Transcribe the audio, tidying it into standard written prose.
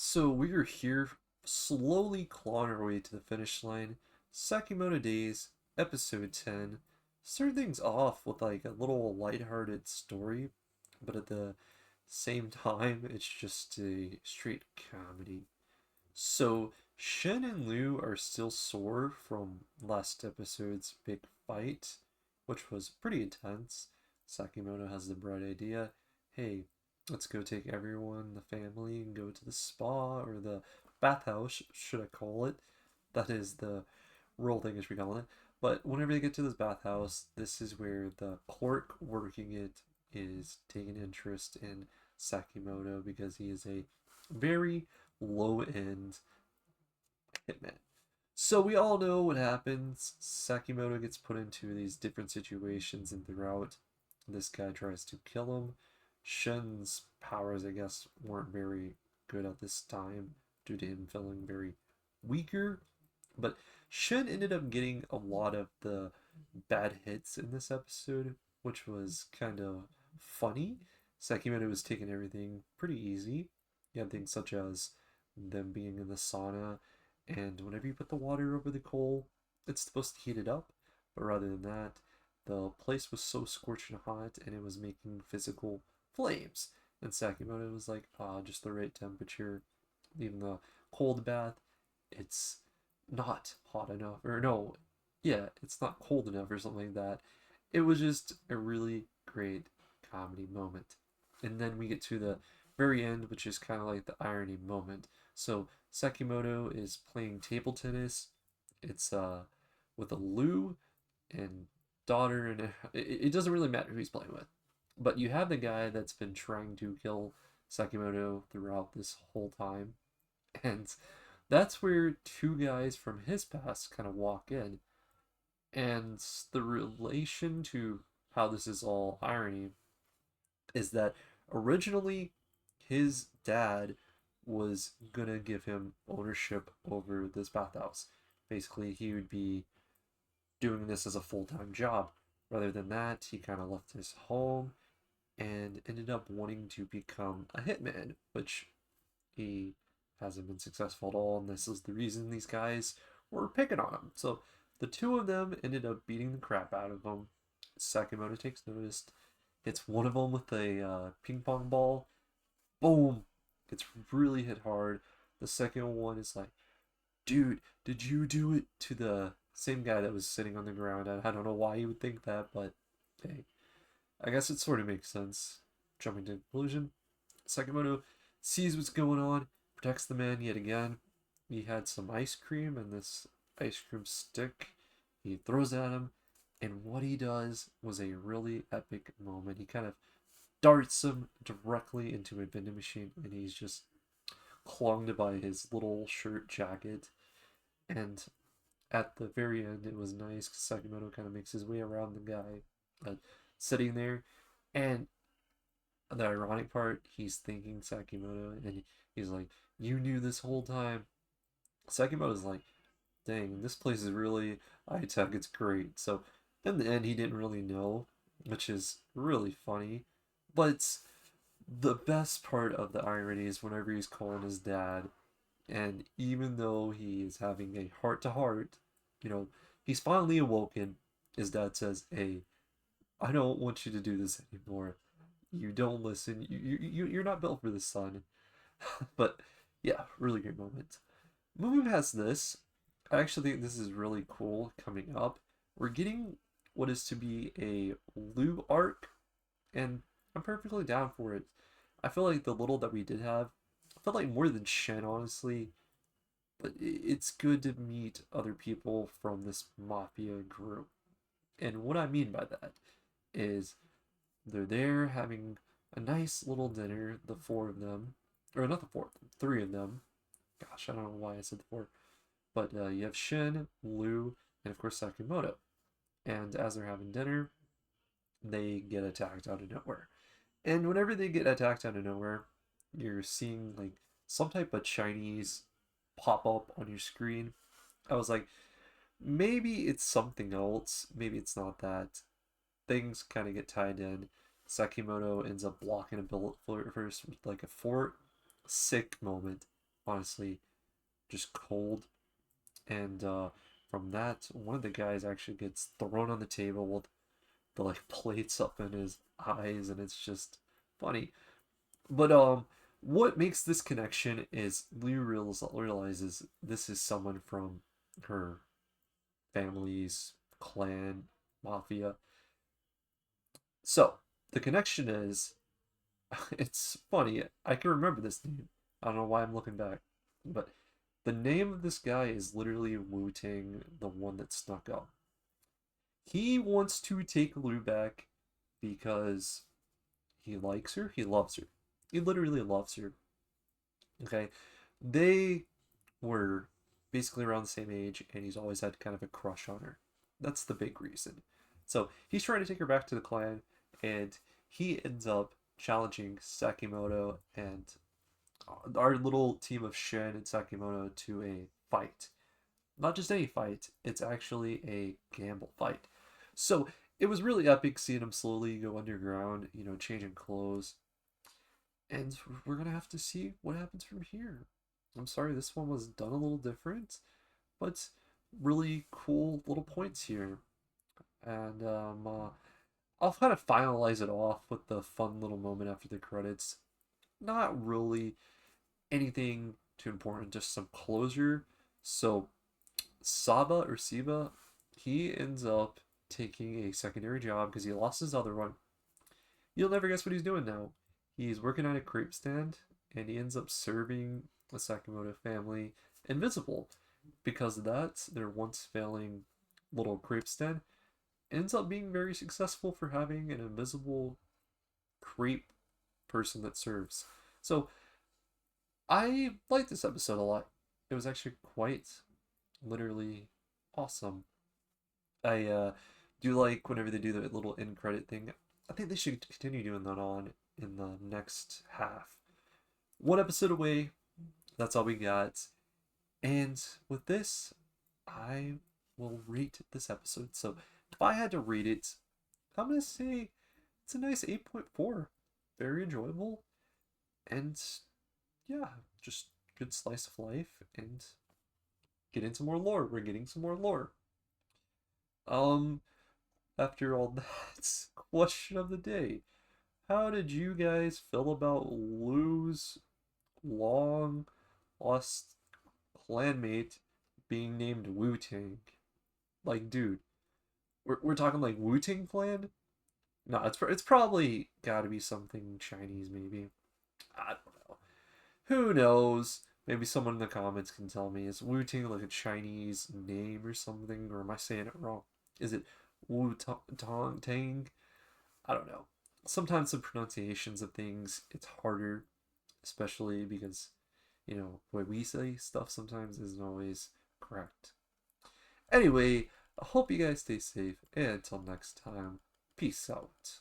So we are here, slowly clawing our way to the finish line. Sakamoto Days, episode 10. Start things off with like a little lighthearted story, but at the same time, it's just a straight comedy. So Shen and Liu are still sore from last episode's big fight, which was pretty intense. Sakimoto has the bright idea, hey, let's go take everyone, the family, and go to the spa or the bathhouse, should I call it? That is the rural thing, as we call it. But whenever they get to this bathhouse, this is where the clerk working it is taking interest in Sakimoto because he is a very low end hitman. So we all know what happens. Sakimoto gets put into these different situations, and throughout, this guy tries to kill him. Shen's powers, I guess, weren't very good at this time due to him feeling very weaker. But Shen ended up getting a lot of the bad hits in this episode, which was kind of funny. Sakimoto was taking everything pretty easy. You had things such as them being in the sauna, and whenever you put the water over the coal, it's supposed to heat it up. But rather than that, the place was so scorching hot and it was making physical flames. And Sakimoto was like, just the right temperature. Even the cold bath, it's not hot enough. Or no, yeah, it's not cold enough or something like that. It was just a really great comedy moment. And then we get to the very end, which is kind of like the irony moment. So Sakimoto is playing table tennis. It's with a Lou and daughter, and it doesn't really matter who he's playing with. But you have the guy that's been trying to kill Sakimoto throughout this whole time, and that's where two guys from his past kind of walk in, and the relation to how this is all irony is that originally his dad was gonna give him ownership over this bathhouse. Basically, he would be doing this as a full time job. Rather than that, he kind of left his home and ended up wanting to become a hitman, which he hasn't been successful at all. And this is the reason these guys were picking on him. So the two of them ended up beating the crap out of him. Sakamoto takes notice, hits one of them with a ping pong ball. Boom! Gets really hit hard. The second one is like, dude, did you do it to the same guy that was sitting on the ground? I don't know why you would think that, but hey, I guess it sort of makes sense. Jumping to conclusion, Sakamoto sees what's going on, protects the man yet again. He had some ice cream and this ice cream stick. He throws it at him, and what he does was a really epic moment. He kind of darts him directly into a vending machine, and he's just clung by his little shirt jacket. And at the very end, it was nice because Sakamoto kind of makes his way around the guy sitting there. And the ironic part, he's thinking Sakamoto, and he's like, "You knew this whole time." Sakamoto's like, "Dang, this place is really high tech. It's great." So in the end, he didn't really know, which is really funny. But the best part of the irony is whenever he's calling his dad, and even though he is having a heart to heart, he's finally awoken. His dad says, "Hey, I don't want you to do this anymore. You don't listen. You're not built for this, son." But yeah, really great moment. Moving past this, I actually think this is really cool coming up. We're getting what is to be a Lou arc, and I'm perfectly down for it. I feel like the little that we did have, I felt like more than Shen, honestly, but it's good to meet other people from this mafia group. And what I mean by that is they're there having a nice little dinner, the four of them, or not the four, three of them. Gosh, I don't know why I said the four, but you have Shin, Liu, and of course Sakamoto. And as they're having dinner, they get attacked out of nowhere. And whenever they get attacked out of nowhere, you're seeing like some type of Chinese pop up on your screen. I was like, maybe it's something else. Maybe it's not that. Things kind of get tied in. Sakimoto ends up blocking a bullet first with like a fort. Sick moment. honestly just cold. And from that, one of the guys actually gets thrown on the table with the like plates up in his eyes, and it's just funny. But what makes this connection is realizes this is someone from her family's clan, mafia. So the connection is, it's funny. I can remember this name. I don't know why I'm looking back, but the name of this guy is literally Wu Tang, the one that snuck up. He wants to take Lu back because he likes her. He loves her. He literally loves her. Okay, they were basically around the same age, and he's always had kind of a crush on her. That's the big reason. So he's trying to take her back to the clan, and he ends up challenging Sakamoto and our little team of Shen and Sakamoto to a fight. Not just any fight, it's actually a gamble fight. So it was really epic seeing him slowly go underground, changing clothes. And we're going to have to see what happens from here. I'm sorry, this one was done a little different, but really cool little points here. And I'll kind of finalize it off with the fun little moment after the credits. Not really anything too important, just some closure. So Saba or Siba, he ends up taking a secondary job because he lost his other one. You'll never guess what he's doing now. He's working at a crepe stand, and he ends up serving the Sakamoto family invisible. Because of that, their once failing little crepe stand ends up being very successful for having an invisible crepe person that serves. So I like this episode a lot. It was actually quite literally awesome. I do like whenever they do the little end credit thing. I think they should continue doing that on in the next half. One episode away. That's all we got. And with this, I will rate this episode. So if I had to rate it, I'm going to say it's a nice 8.4. Very enjoyable. And yeah, just good slice of life. And get into more lore. We're getting some more lore. After all that, question of the day. How did you guys feel about Lou's long lost clanmate being named Wu Tang? Like, dude, we're talking like Wu Tang clan? No, it's probably got to be something Chinese, maybe. I don't know. Who knows? Maybe someone in the comments can tell me. Is Wu Tang like a Chinese name or something, or am I saying it wrong? Is it Wu Tang? I don't know. Sometimes the pronunciations of things, it's harder, especially because, the way we say stuff sometimes isn't always correct. Anyway, I hope you guys stay safe, and until next time, peace out.